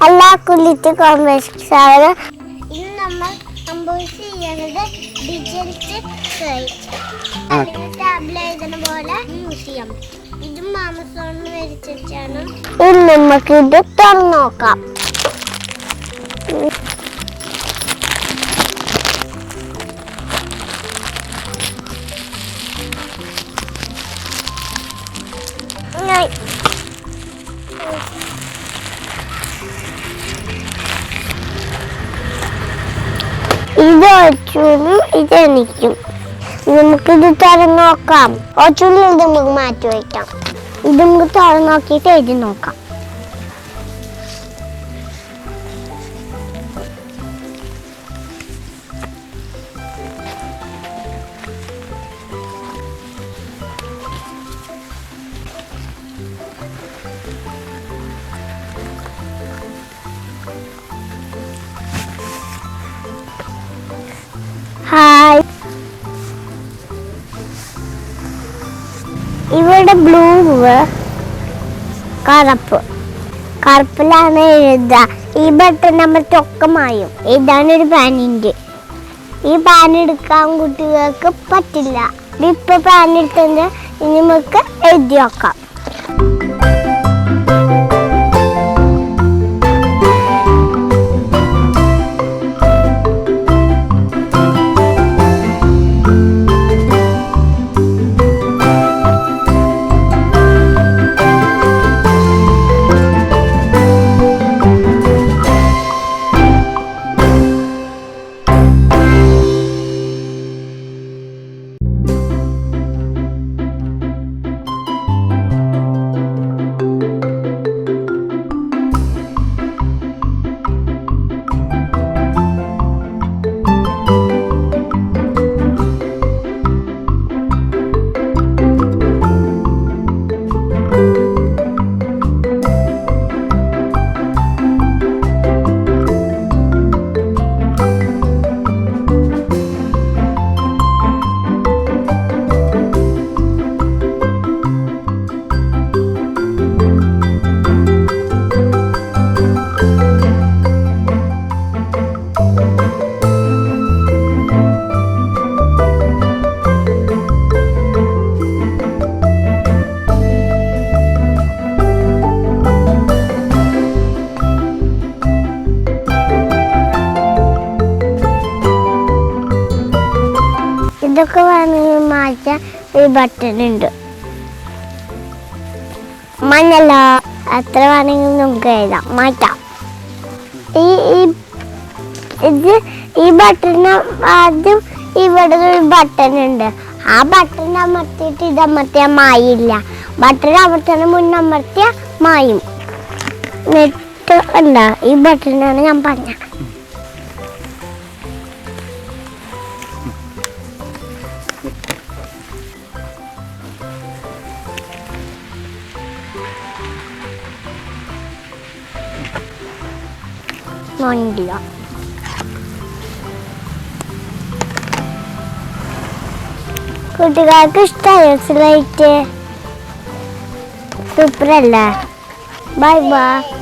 എല്ലാ കുലിറ്റ് കോമ്പേഴ്സാണ്. ഇന്ന് നമ്മൾ കമ്പോസ് ചെയ്യുന്നത് ഡിജിറ്റൽ സ്ലേറ്റ് ടാബ്ലറ്റ് എഴുതുന്ന പോലെ യൂസ് ചെയ്യാം. ഇത് ആമസോണിൽ മേടിച്ചാണ്. ഇനി നമുക്ക് ഇത് തുറന്നു നോക്കാം. ഇത് ഒച്ചുനും ഇതെനിക്കും. നമുക്കിത് തുറന്ന് നോക്കാം. ഒച്ചുള്ളിൽ ഇത് നമുക്ക് മാറ്റി വയ്ക്കാം. ഇത് നമുക്ക് തുറന്ന് നോക്കിയിട്ട് എഴുതി നോക്കാം. ഹായ്, ഇവിടെ ബ്ലൂ കറുപ്പിലാണ് എഴുതുക. ഈ ബട്ടൺ അമർത്തൊക്കെ മായും. ഇതാണ് ഒരു പാനിൻ്റെ. ഈ പാൻ എടുക്കാൻ കുട്ടികൾക്ക് പറ്റില്ല. ഇപ്പൊ പാൻ എടുത്തത് ഇനി നമുക്ക് എഴുതി നോക്കാം. ഇതൊക്കെ വേണമെങ്കിൽ മാറ്റാൻ ഈ ബട്ടൺ ഉണ്ട്. മഞ്ഞല്ല, എത്ര വേണമെങ്കിലും നമുക്ക് എഴുതാം, മാറ്റാം. ഈ ബട്ടണ് ആദ്യം ഇവിടെ ഒരു ബട്ടൺ ഉണ്ട്. ആ ബട്ടൺ അമർത്തിയിട്ട് ഇതമർത്തിയാൽ മായില്ല. ബട്ടൺ അമർത്തുന്ന മുന്നമർത്തിയാൽ മായും. നെറ്റ് അല്ല, ഈ ബട്ടണാണ് ഞാൻ പറഞ്ഞത്. മണ്ടില്ല. കുട്ടികൾക്ക് ഇഷ്ടമായോ സ്ലേറ്റ്? സൂപ്പറല്ലേ? Bye bye.